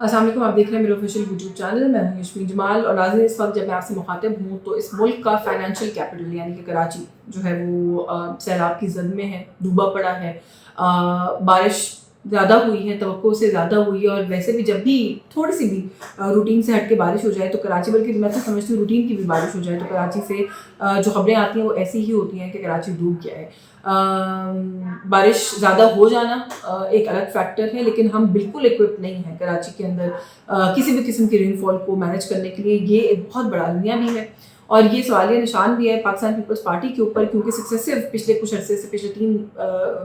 السلام علیکم، آپ دیکھ رہے ہیں میرے آفیشیل یوٹیوب چینل. میں ہوں یشمین جمال. اور ناظرین، اس وقت جب میں آپ سے مخاطب ہوں تو اس ملک کا فائنینشیل کیپٹل یعنی کہ کراچی جو ہے وہ سیلاب کی زد میں ہے، ڈوبا پڑا ہے. بارش زیادہ ہوئی ہے، توقع سے زیادہ ہوئی ہے. اور ویسے بھی جب بھی تھوڑی سی بھی روٹین سے ہٹ کے بارش ہو جائے تو کراچی، بلکہ میں تو سمجھتی ہوں روٹین کی بھی بارش ہو جائے تو کراچی سے جو خبریں آتی ہیں وہ ایسی ہی ہوتی ہیں کہ کراچی ڈوب گیا ہے. بارش زیادہ ہو جانا ایک الگ فیکٹر ہے، لیکن ہم بالکل اکوپ نہیں ہیں کراچی کے اندر کسی بھی قسم کی رین فال کو مینیج کرنے کے لیے. یہ ایک بہت بڑا المیہ بھی ہے اور یہ سوالیہ نشان بھی ہے پاکستان پیپلز پارٹی کے اوپر، کیونکہ سکسیسو پچھلے کچھ عرصے سے پچھلے 3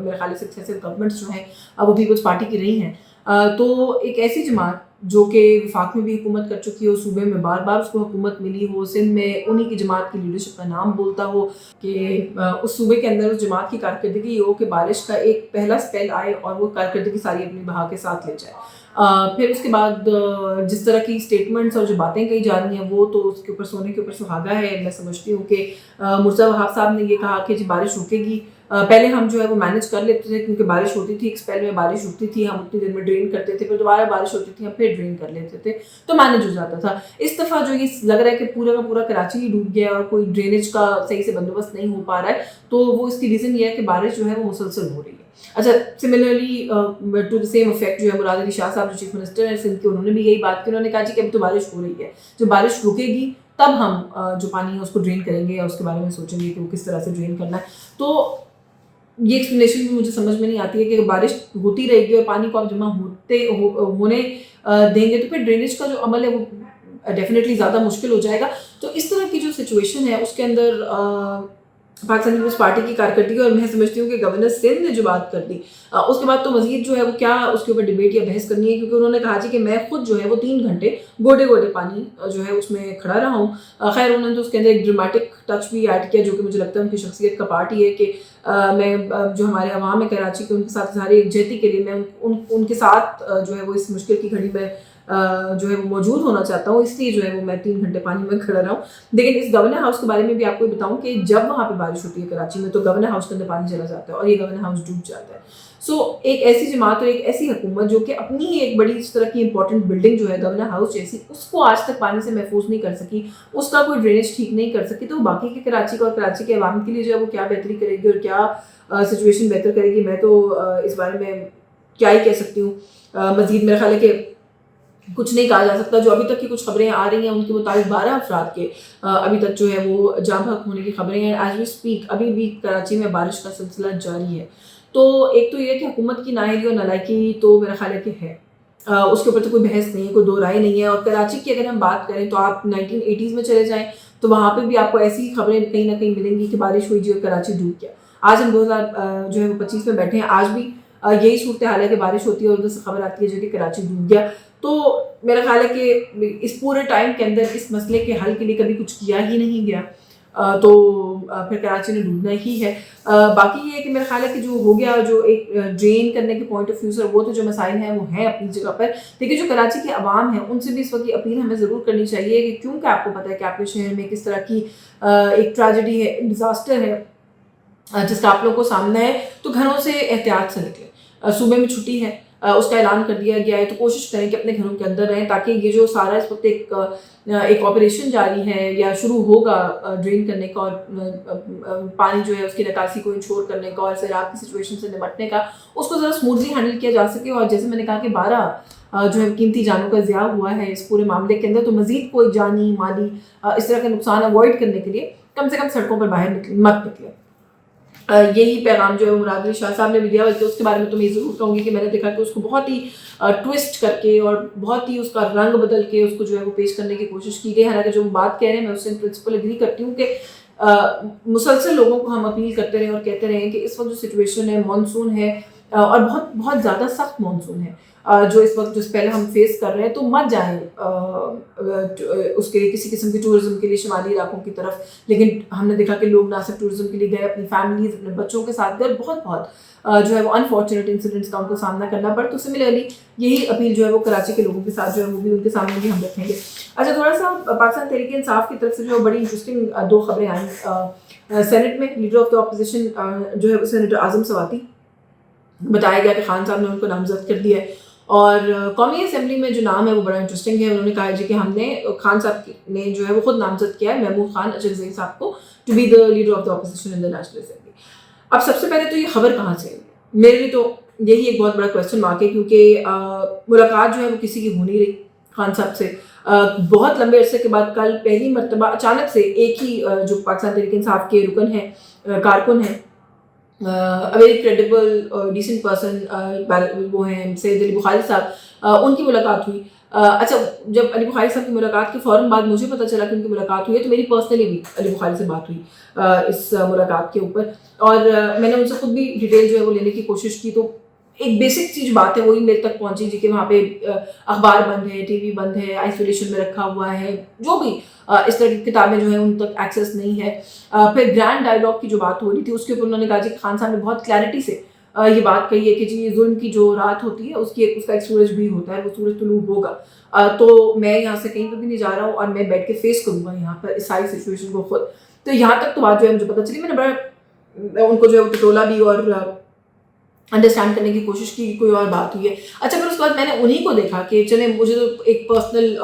میرے خیال سے سکسیسو گورنمنٹس جو ہیں وہ پیپلز پارٹی کی رہی ہیں. تو ایک ایسی جماعت جو کہ وفاق میں بھی حکومت کر چکی ہو، صوبے میں بار بار اس کو حکومت ملی ہو، سندھ میں انہی کی جماعت کی لیڈرشپ کا نام بولتا ہو کہ اس صوبے کے اندر اس جماعت کی کارکردگی ہو کہ بارش کا ایک پہلا سپیل آئے اور وہ کارکردگی ساری اپنی بہا کے ساتھ لے جائے. پھر اس کے بعد جس طرح کی اسٹیٹمنٹس اور جو باتیں کہی جا رہی ہیں وہ تو اس کے اوپر سونے کے اوپر سہاگا ہے. میں سمجھتی ہوں کہ مرزا وہاب صاحب نے یہ کہا کہ جی بارش رکے گی، پہلے ہم جو ہے وہ مینیج کر لیتے تھے کیونکہ بارش ہوتی تھی، ایک اسپیل میں بارش رکتی تھی، ہم اتنی دیر میں ڈرین کرتے تھے، پھر دوبارہ بارش ہوتی تھی، ہم پھر ڈرین کر لیتے تھے، تو مینیج ہو جاتا تھا. اس دفعہ جو یہ لگ رہا ہے کہ پورا کا پورا کراچی ہی ڈوب گیا اور کوئی ڈرینیج کا صحیح سے بندوبست نہیں ہو پا رہا ہے، تو وہ اس کی ریزن یہ ہے کہ بارش جو ہے وہ مسلسل ہو رہی ہے. اچھا، similarly to the same effect جو ہے مراد علی شاہ صاحب جو چیف منسٹر ہیں سندھ کے، انہوں نے بھی یہی بات کی. انہوں نے کہا جی کہ اب تو بارش ہو رہی ہے، جب بارش رکے گی تب ہم جو پانی ہے اس کو ڈرین کریں گے اور اس کے بارے میں سوچیں گے کہ وہ کس طرح سے ڈرین کرنا ہے. تو یہ ایکسپلینیشن بھی مجھے سمجھ میں نہیں آتی ہے کہ بارش ہوتی رہے گی اور پانی کو آپ جمع ہونے دیں گے تو پھر ڈرینیج کا جو عمل ہے وہ ڈیفینیٹلی زیادہ مشکل ہو جائے گا. تو اس طرح کی جو سچویشن ہے اس کے اندر پاکستان پیپلز پارٹی کی کارکردگی، اور میں سمجھتی ہوں کہ گورنر سندھ نے جو بات کر دی اس کے بعد تو مزید جو ہے وہ کیا اس کے اوپر ڈبیٹ یا بحث کرنی ہے، کیونکہ انہوں نے کہا جی کہ میں خود جو ہے وہ 3 گھنٹے گوڈے گوڈے پانی جو ہے اس میں کھڑا رہا ہوں. خیر انہوں نے تو اس کے اندر ایک ڈرامیٹک ٹچ بھی ایڈ کیا جو کہ مجھے لگتا ہے ان کی شخصیت کا پارٹ ہی ہے کہ میں جو ہمارے عوام ہے کراچی کے ان کے ساتھ اظہار یکجہتی کے لیے میں ان کے ساتھ جو ہے وہ اس مشکل کی گھڑی میں جو ہے وہ موجود ہونا چاہتا ہوں، اس لیے جو ہے وہ میں 3 گھنٹے پانی میں کھڑا رہا ہوں. لیکن اس گورنر ہاؤس کے بارے میں بھی آپ کو بتاؤں کہ جب وہاں پہ بارش ہوتی ہے کراچی میں تو گورنر ہاؤس کے اندر پانی چلا جاتا ہے اور یہ گورنر ہاؤس ڈوب جاتا ہے. سو ایک ایسی جماعت اور ایک ایسی حکومت جو کہ اپنی ہی ایک بڑی اس طرح کی امپورٹنٹ بلڈنگ جو ہے گورنر ہاؤس جیسی، اس کو آج تک پانی سے محفوظ نہیں کر سکی، اس کا کوئی ڈرینیج ٹھیک نہیں کر سکی، تو باقی کے کراچی کا اور کراچی کے عوام کے لیے جو ہے وہ کیا بہتری کرے گی اور کیا سچویشن بہتر کرے گی، میں تو اس بارے میں کیا ہی کہہ سکتی ہوں. مزید میرا خیال ہے کہ کچھ نہیں کہا جا سکتا. جو ابھی تک کی کچھ خبریں آ رہی ہیں ان کے مطابق 12 افراد کے ابھی تک جو ہے وہ جاں بحق ہونے کی خبریں ہیں. ایز وی اسپیک ابھی بھی کراچی میں بارش کا سلسلہ جاری ہے. تو ایک تو یہ ہے کہ حکومت کی نااہلی اور نالائکی تو میرا خیال ہے کہ ہے، اس کے اوپر تو کوئی بحث نہیں ہے، کوئی دو رائے نہیں ہے. اور کراچی کی اگر ہم بات کریں تو آپ 1980s میں چلے جائیں تو وہاں پہ بھی آپ کو ایسی خبریں کہیں نہ کہیں ملیں گی کہ بارش ہوئی جی اور کراچی ڈوب گیا. آج ہم 2025 میں بیٹھے ہیں، آج بھی یہی صورتحال ہے کہ بارش ہوتی ہے اور ادھر سے خبر آتی ہے جو کہ کراچی ڈوب گیا. تو میرا خیال ہے کہ اس پورے ٹائم کے اندر اس مسئلے کے حل کے لیے کبھی کچھ کیا ہی نہیں گیا، تو پھر کراچی نے ڈوبنا ہی ہے. باقی یہ ہے کہ میرا خیال ہے کہ جو ہو گیا، جو ایک ڈرین کرنے کے پوائنٹ آف ویو سے وہ تو جو مسائل ہیں وہ ہیں اپنی جگہ پر، لیکن جو کراچی کے عوام ہیں ان سے بھی اس وقت یہ اپیل ہمیں ضرور کرنی چاہیے کہ کیونکہ آپ کو پتہ ہے کہ آپ کے شہر میں کس طرح کی ایک ٹریجڈی ہے، ڈیزاسٹر ہے جس کا آپ لوگوں کو سامنا ہے، تو گھروں سے احتیاط سے نکلیں. صوبے میں چھٹی ہے، اس کا اعلان کر دیا گیا ہے، تو کوشش کریں کہ اپنے گھروں کے اندر رہیں تاکہ یہ جو سارا اس وقت ایک آپریشن جاری ہے یا شروع ہوگا ڈرین کرنے کا اور پانی جو ہے اس کی نکاسی کو انشور کرنے کا اور سیلاب کی سچویشن سے نمٹنے کا، اس کو ذرا اسموتھلی ہینڈل کیا جا سکے. اور جیسے میں نے کہا کہ 12 جو ہے قیمتی جانوں کا ضیاع ہوا ہے اس پورے معاملے کے اندر، تو مزید کوئی جانی مالی اس طرح کا نقصان اوائڈ کرنے کے لیے کم سے کم سڑکوں پر باہر مت نکلیں. یہی پیغام جو ہے مراد علی شاہ صاحب نے بھی دیا، بلکہ اس کے بارے میں تو میں ضرور کہوں گی کہ میں نے دیکھا کہ اس کو بہت ہی ٹوسٹ کر کے اور بہت ہی اس کا رنگ بدل کے اس کو جو ہے وہ پیش کرنے کی کوشش کی گئی. حالانکہ جو بات کہہ رہے ہیں میں اس سے پرنسپل اگری کرتی ہوں کہ مسلسل لوگوں کو ہم اپیل کرتے رہیں اور کہتے رہیں کہ اس وقت جو سچویشن ہے مانسون ہے اور بہت بہت زیادہ سخت مانسون ہے جو اس وقت جو پہلے ہم فیس کر رہے ہیں، تو مت جائیں اس کے کسی قسم کے ٹورزم کے لیے شمالی علاقوں کی طرف. لیکن ہم نے دیکھا کہ لوگ نہ صرف ٹورزم کے لیے گئے، اپنی فیملیز اپنے بچوں کے ساتھ گئے، بہت جو ہے وہ انفارچونیٹ انسیڈنٹس کا ان کو سامنا کرنا پڑا. تو سملرلی یہی اپیل جو ہے وہ کراچی کے لوگوں کے ساتھ جو ہے وہ بھی ان کے سامنے بھی ہم رکھیں گے. اچھا، تھوڑا سا پاکستان تحریک انصاف کی طرف سے جو بڑی انٹرسٹنگ 2 خبریں آئیں. سینٹ میں لیڈر آف دا اپوزیشن جو ہے وہ سینیٹر اعظم سواتی، بتایا گیا کہ خان صاحب نے ان کو نامزد کر دیا ہے اور قومی اسمبلی میں جو نام ہے وہ بڑا انٹرسٹنگ ہے. انہوں نے کہا جی کہ ہم نے خان صاحب نے جو ہے وہ خود نامزد کیا ہے محمود خان اچکزئی صاحب کو to be the leader of the opposition in the national assembly. اب سب سے پہلے تو یہ خبر کہاں سے ہے؟ میرے لیے تو یہی ایک بہت بڑا کویشچن مارک ہے, کیونکہ ملاقات جو ہے وہ کسی کی ہو نہیں رہی خان صاحب سے. بہت لمبے عرصے کے بعد کل پہلی مرتبہ اچانک سے ایک ہی جو پاکستان تحریک انصاف کے رکن ہیں, کارکن ہیں, ویری کریڈیبل ڈیسنٹ پرسن, وہ ہیں سید علی بخاری صاحب, ان کی ملاقات ہوئی. اچھا, جب علی بخاری صاحب کی ملاقات کے فوراً بعد مجھے پتہ چلا کہ ان کی ملاقات ہوئی ہے, تو میری پرسنلی بھی علی بخاری سے بات ہوئی اس ملاقات کے اوپر, اور میں نے ان سے خود بھی ڈیٹیل جو ہے وہ لینے کی کوشش کی. تو ایک بیسک چیز بات ہے وہی میرے تک پہنچی جی کہ وہاں پہ اخبار بند ہے, ٹی وی بند ہے, آئسولیشن میں رکھا ہوا ہے, جو بھی اس طرح کی کتابیں جو ہیں ان تک ایکسیس نہیں ہے. پھر گرینڈ ڈائیلاگ کی جو بات ہو رہی تھی اس کے اوپر انہوں نے کہا جی خان صاحب نے بہت کلیئرٹی سے یہ بات کہی ہے کہ جی ظلم کی جو رات ہوتی ہے اس کا ایک سورج بھی ہوتا ہے, وہ سورج طلوع ہوگا. تو میں یہاں سے کہیں پہ بھی نہیں جا رہا ہوں اور میں بیٹھ کے فیس کروں گا یہاں پر اس ساری سچویشن کو خود. تو یہاں تک تو بات جو ہے مجھے پتہ چلی. میں نے بڑا ان کو جو ہے ٹٹولا بھی اور انڈرسٹینڈ کرنے کی کوشش کی کہ کوئی اور بات ہوئی ہے. اچھا, پھر اس کے بعد میں نے انہیں کو دیکھا کہ چلیں مجھے تو ایک پرسنل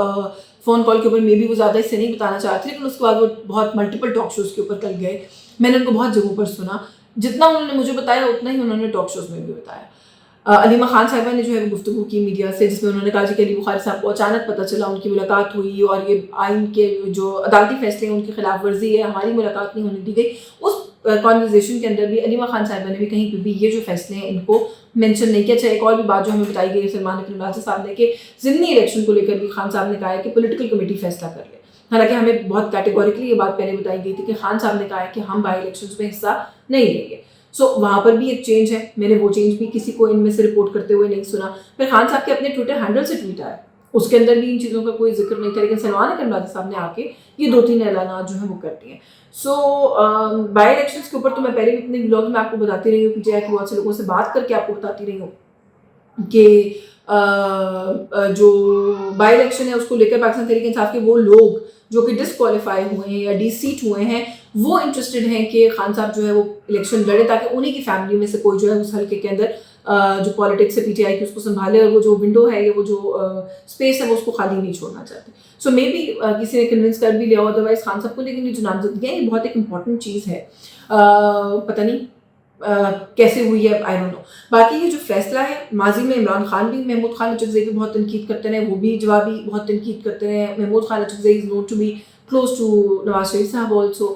فون کال کے اوپر میں بھی وہ زیادہ اس سے نہیں بتانا چاہتی, لیکن اس کے بعد وہ بہت ملٹیپل ٹاک شوز کے اوپر کل گئے. میں نے ان کو بہت جگہوں پر سنا, جتنا انہوں نے مجھے بتایا اتنا ہی انہوں نے ٹاک شوز میں بھی بتایا. علیمہ خان صاحبہ نے جو ہے وہ گفتگو کی میڈیا سے, جس میں انہوں نے کہا کہ علی بخاری صاحب کو اچانک پتہ چلا, ان کی ملاقات ہوئی اور یہ آئین کے جو عدالتی فیصلے ہیں ان کی خلاف ورزی ہے, ہماری ملاقات نہیں ہونے دی گئی. اس کانورزیشن کے اندر بھی علیمہ خان صاحبہ نے بھی کہیں پہ بھی یہ جو فیصلے ہیں ان کو مینشن نہیں کیا. اچھا, ایک اور بھی بات جو ہمیں بتائی گئی سلمان اکرم راجہ صاحب نے کہ ضمنی الیکشن کو لے کر بھی خان صاحب نے کہا ہے کہ پولیٹیکل کمیٹی فیصلہ کر لے. حالانکہ ہمیں بہت کیٹیگوریکلی یہ بات پہلے بتائی گئی تھی کہ خان صاحب نے کہا ہے کہ ہم بائی الیکشنز میں حصہ نہیں لیں گے. سو وہاں پر بھی ایک چینج ہے. میں نے وہ چینج بھی کسی کو ان میں سے رپورٹ کرتے ہوئے نہیں سنا. پھر خان صاحب کے اپنے ٹویٹر ہینڈل سے ٹویٹ آیا, اس کے اندر بھی ان چیزوں کا کوئی ذکر نہیں تھا, لیکن سلمان اکرم راجہ صاحب نے آ کے یہ 2-3 اعلانات جو ہیں وہ کر دیے. سو بائی الیکشنس کے اوپر تو میں پہلے بھی اپنے ولاگ میں آپ کو بتاتی رہی ہوں, پی ٹی آئی کے بہت سے لوگوں سے بات کر کے آپ کو بتاتی رہی ہوں کہ جو بائی الیکشن ہے اس کو لے کر پاکستان تحریک انصاف کے وہ لوگ جو کہ ڈسکوالیفائی ہوئے ہیں یا ڈی سیٹ ہوئے ہیں وہ انٹرسٹڈ ہیں کہ خان صاحب جو ہے وہ الیکشن لڑے, تاکہ انہیں کی فیملی میں سے کوئی جو ہے اس حلقے کے اندر جو پالیٹکس ہے پی ٹی آئی کی اس کو سنبھالے, اور وہ جو ونڈو ہے یا وہ جو اسپیس ہے وہ اس کو خالی نہیں چھوڑنا چاہتے. سو مے بی کسی نے کنونس کر بھی لیا ادروائز خان صاحب کو, لیکن یہ جو نامزدگی ہے یہ بہت ایک امپورٹنٹ چیز ہے. پتہ نہیں کیسے ہوئی ہے, آئی ڈونٹ نو. باقی یہ جو فیصلہ ہے, ماضی میں عمران خان بھی محمود خان اچکزئی کی بہت تنقید کرتے رہے, وہ بھی جوابی بہت تنقید کرتے رہے. Mahmood Khan Achakzai is known to be close to Nawaz Sharif صاحب also.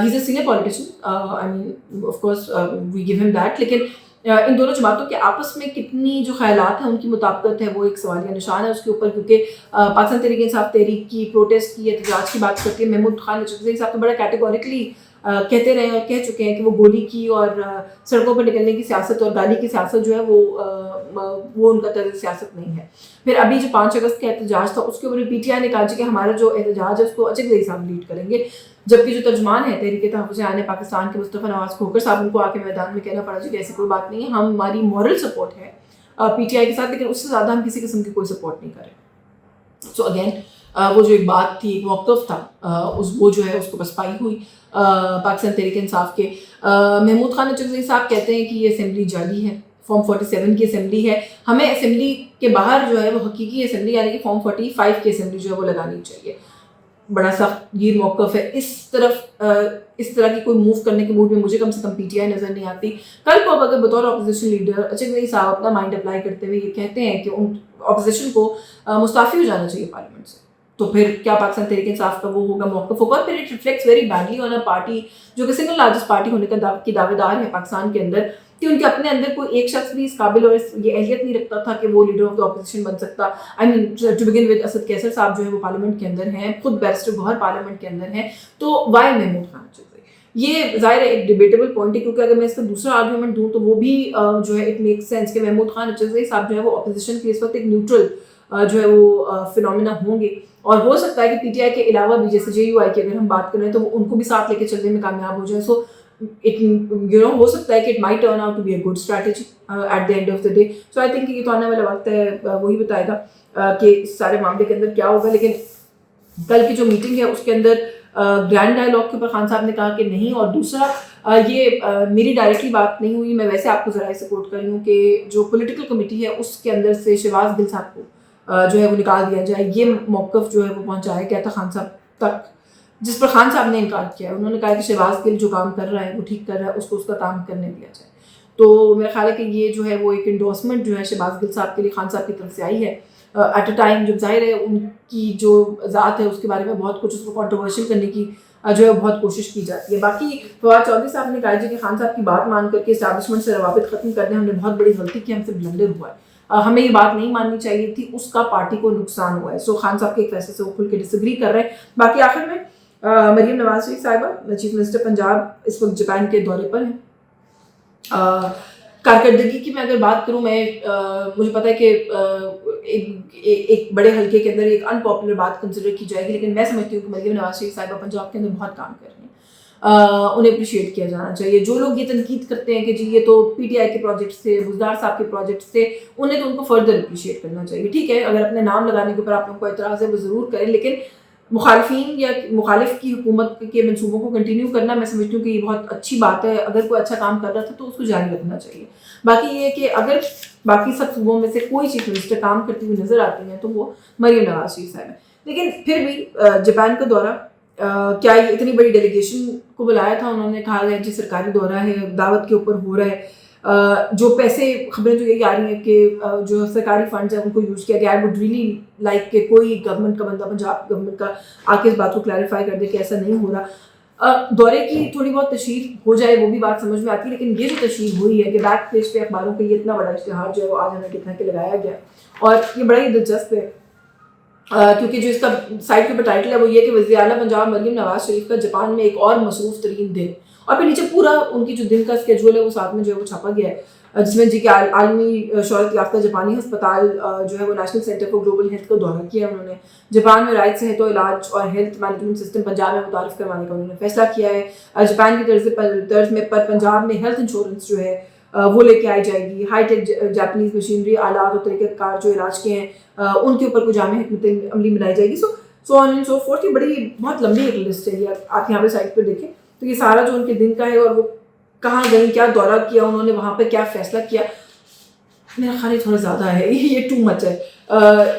He's a senior politician. I mean, of course, we give him that. لیکن ان دونوں جماعتوں کے آپس میں کتنی جو خیالات ہیں ان کی مطابقت ہے وہ ایک سوالیہ نشان ہے اس کے اوپر, کیونکہ پاکستان تحریک انصاف تحریک کی پروٹیسٹ کی احتجاج کی بات کرتی ہے. محمود خان اچکزئی صاحب تو بڑا کیٹیگوریکلی کہتے رہے اور کہہ چکے ہیں کہ وہ گولی کی اور سڑکوں پر نکلنے کی سیاست اور گالی کی سیاست جو ہے وہ ان کا طرز سیاست نہیں ہے. پھر ابھی جو 5 اگست کا احتجاج تھا اس کے اوپر پی ٹی آئی نے کہا کہ ہمارا جو احتجاج ہے اس کو اچکزئی صاحب لیڈ کریں گے, جبکہ جو ترجمان ہے تحریک تحفظ عین پاکستان کے مصطفیٰ نواز کھوکر صاحب, ان کو آ کے میدان میں کہنا پڑا جی کہ ایسی کوئی بات نہیں ہے, ہماری مورل سپورٹ ہے پی ٹی آئی کے ساتھ, لیکن اس سے زیادہ ہم کسی قسم کی کوئی سپورٹ نہیں کریں. سو اگین وہ جو ایک بات تھی, ایک موقف تھا, وہ جو ہے اس کو پسپائی ہوئی پاکستان تحریک انصاف کے. محمود خان اچکزئی صاحب کہتے ہیں کہ یہ اسمبلی جعلی ہے, فارم 47 کی اسمبلی ہے, ہمیں اسمبلی کے باہر جو ہے وہ حقیقی اسمبلی یعنی کہ فارم 45 کی اسمبلی جو ہے وہ لگانی چاہیے. بڑا سخت گیر موقف ہے. اس طرح کی کوئی موو کرنے کے موڈ میں مجھے کم سے کم پی ٹی آئی نظر نہیں آتی. کل کو اب اگر بطور اپوزیشن لیڈر اچکزئی صاحب اپنا مائنڈ اپلائی کرتے ہوئے یہ کہتے ہیں کہ ان اپوزیشن کو مستعفی ہو جانا چاہیے پارلیمنٹ سے, تو پھر کیا پاکستان تحریک انصاف کا وہ ہوگا موقف ہوگا. پھر it reflects very badly on a party جو کہ سنگل لارجسٹ پارٹی ہونے کی دعوے دار ہے پاکستان کے اندر, کہ ان کے اپنے اندر کوئی ایک شخص بھی اس قابل اور یہ اہلیت نہیں رکھتا تھا کہ وہ لیڈر آف دا اپوزیشن بن سکتا. آئی مین ٹو بگن ود اسد کیسر صاحب جو ہے وہ پارلیمنٹ کے اندر ہیں, خود بیرسٹر گوہر پارلیمنٹ کے اندر ہیں, تو وائی محمود خان اچکزئی. یہ ظاہر ہے ایک ڈیبیٹیبل پوائنٹ ہے, کیونکہ اگر میں اس کا دوسرا آرگیومنٹ دوں تو وہ بھی جو ہے اٹ میک سینس کہ محمود خان اچکزئی صاحب جو ہے وہ اپوزیشن کے اس وقت ایک نیوٹرل جو ہے وہ فینومینا ہوں گے, اور ہو سکتا ہے کہ پی ٹی آئی کے علاوہ بھی جیسے جے یو آئی کی اگر ہم بات کریں تو ان کو بھی ساتھ لے کے چلنے میں کامیاب ہو جائیں. سو ہو سکتا ہے کہ it might turn out to be a good strategy at the end of the day. So I think یہ تو آنے والا وقت ہے وہی بتائے گا کہ اس سارے معاملے کے اندر کیا ہوگا. لیکن کل کی جو میٹنگ ہے اس کے اندر گرینڈ ڈائلاگ کے اوپر خان صاحب نے کہا کہ نہیں. اور دوسرا یہ میری ڈائریکٹلی بات نہیں ہوئی, میں ویسے آپ کو ذرائع سے کوٹ کر رہی ہوں کہ جو پولیٹیکل کمیٹی ہے اس کے اندر سے شہباز گل صاحب کو جو ہے وہ نکال دیا جائے, یہ موقف جو ہے وہ پہنچایا گیا تھا خان صاحب تک, جس پر خان صاحب نے انکار کیا. انہوں نے کہا کہ شہباز گل جو کام کر رہا ہے وہ ٹھیک کر رہا ہے, اس کو اس کا کام کرنے دیا جائے. تو میرا خیال ہے کہ یہ جو ہے وہ ایک انڈورسمنٹ جو ہے شہباز گل صاحب کے لیے خان صاحب کی طرف سے آئی ہے ایٹ اے ٹائم جب ظاہر ہے ان کی جو ذات ہے اس کے بارے میں بہت کچھ اس کو کنٹروورشل کرنے کی جو ہے بہت کوشش کی جاتی ہے. باقی فواد چودھری صاحب نے کہا جی کہ خان صاحب کی بات مان کر کے اسٹیبلشمنٹ سے روابط ختم کرنے ہم نے بہت بڑی غلطی کی, ہم سے بلنڈر ہوا ہے, ہمیں یہ بات نہیں ماننی چاہیے تھی, اس کا پارٹی کو نقصان ہوا ہے. سو خان صاحب کے ایک فیصلے سے وہ کھل کے ڈس ایگری کر رہے ہیں. باقی آخر میں مریم نواز شریف صاحبہ چیف منسٹر پنجاب اس وقت جاپان کے دورے پر ہیں. کارکردگی کی میں اگر بات کروں, مجھے پتا ہے کہ ایک بڑے حلقے کے اندر ایک ان پاپولر بات کنسیڈر کی جائے گی, لیکن میں سمجھتی ہوں کہ مریم نواز شریف صاحبہ پنجاب کے اندر بہت کام کر رہی ہیں, انہیں اپریشیٹ کیا جانا چاہیے. جو لوگ یہ تنقید کرتے ہیں کہ جی یہ تو پی ٹی آئی کے پروجیکٹس تھے, بزدار صاحب کے پروجیکٹس تھے, انہیں تو ان کو فردر اپریشیٹ کرنا چاہیے. ٹھیک ہے, اگر اپنے نام لگانے کے اوپر آپ لوگوں کو اعتراض ہے وہ ضرور کریں, لیکن مخالفین یا مخالف کی حکومت کے منصوبوں کو کنٹینیو کرنا میں سمجھتی ہوں کہ یہ بہت اچھی بات ہے. اگر کوئی اچھا کام کر رہا تھا تو اس کو جاری رکھنا چاہیے. باقی یہ ہے کہ اگر باقی سب صوبوں میں سے کوئی چیف منسٹر کام کرتی ہوئی نظر آتی ہیں تو وہ مریم نواز شریف صاحب ہیں. لیکن پھر بھی جاپان کا دورہ, کیا یہ اتنی بڑی ڈیلیگیشن کو بلایا تھا؟ انہوں نے کہا گیا جی سرکاری دورہ ہے, دعوت کے اوپر ہو رہا ہے, جو پیسے خبریں تو یہی آ رہی ہیں کہ جو سرکاری فنڈز ہیں ان کو یوز کیا گیا. آئی وڈ ریئلی لائک کہ کوئی گورنمنٹ کا بندہ پنجاب گورنمنٹ کا آ کے اس بات کو کلیریفائی کر دے کہ ایسا نہیں ہو رہا. دورے کی تھوڑی بہت تشہیر ہو جائے وہ بھی بات سمجھ میں آتی ہے, لیکن یہ جو تشہیر ہوئی ہے کہ بیک پیج پہ اخباروں کے یہ اتنا بڑا اشتہار جو ہے وہ آج ہمیں دکھا کے لگایا گیا, اور یہ بڑا ہی دلچسپ ہے کیونکہ جو اس کا سائٹ کے اوپر ٹائٹل ہے وہ یہ کہ وزیر اعلیٰ پنجاب مریم نواز شریف کا جاپان میں ایک اور مصروف ترین دن, اور پھر نیچے پورا ان کی جو دن کا اسکیجول ہے وہ ساتھ میں جو ہے وہ چھاپا گیا ہے, جس میں جی کہ عالمی شہرت یافتہ جاپانی ہسپتال جو ہے وہ national centre for global health کا دورہ کیا انہوں نے. جاپان میں رائج صحت و علاج اور ہیلتھ مینجمنٹ سسٹم پنجاب میں متعارف کروانے کا انہوں نے فیصلہ کیا ہے. جاپان کی طرز میں پر پنجاب میں ہیلتھ انشورنس جو ہے وہ لے کے آئی جائے گی. ہائی ٹیک جاپنیز مشینری, آلات اور طریقہ کار جو علاج کے ہیں ان کے اوپر کوئی جامع حکمت عملی بنائی جائے گی. سو آن اینڈ سو فورتھ, یہ بڑی بہت لمبی ایک لسٹ ہے, آپ یہاں پہ سائٹ پہ دیکھیں تو یہ سارا جو ان کے دن کا ہے اور وہ کہاں گئیں, کیا دورہ کیا انہوں نے, وہاں پہ کیا فیصلہ کیا, میرا خیال یہ تھوڑا زیادہ ہے, یہ ٹو مچ ہے.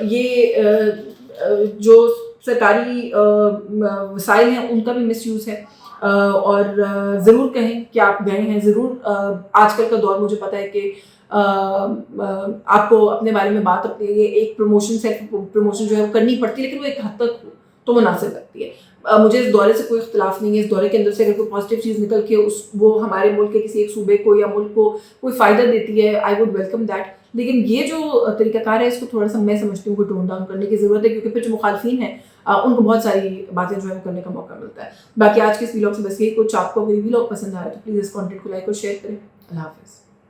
یہ جو سرکاری وسائل ہیں ان کا بھی مس یوز ہے, اور ضرور کہیں کہ آپ گئے ہیں ضرور. آج کل کا دور مجھے پتہ ہے کہ آپ کو اپنے بارے میں بات اپنے ایک پروموشن جو ہے وہ کرنی پڑتی ہے, لیکن وہ ایک حد تک تو مناسب لگتی ہے. مجھے اس دورے سے کوئی اختلاف نہیں ہے. اس دورے کے اندر سے اگر کوئی پازیٹیو چیز نکل کے وہ ہمارے ملک کے کسی ایک صوبے کو یا ملک کو کوئی فائدہ دیتی ہے, آئی ووڈ ویلکم دیٹ. لیکن یہ جو طریقہ کار ہے اس کو تھوڑا سا میں سمجھتی ہوں کہ ٹون ڈاؤن کرنے کی ضرورت ہے, کیونکہ پھر جو مخالفین ہیں ان کو بہت ساری باتیں جو ہے کرنے کا موقع ملتا ہے. باقی آج کے اس ویلاگ سے بس یہی, کچھ آپ کو کوئی ویلاگ پسند آیا تو پلیز اس کانٹینٹ کو لائک اور شیئر کریں. اللہ حافظ.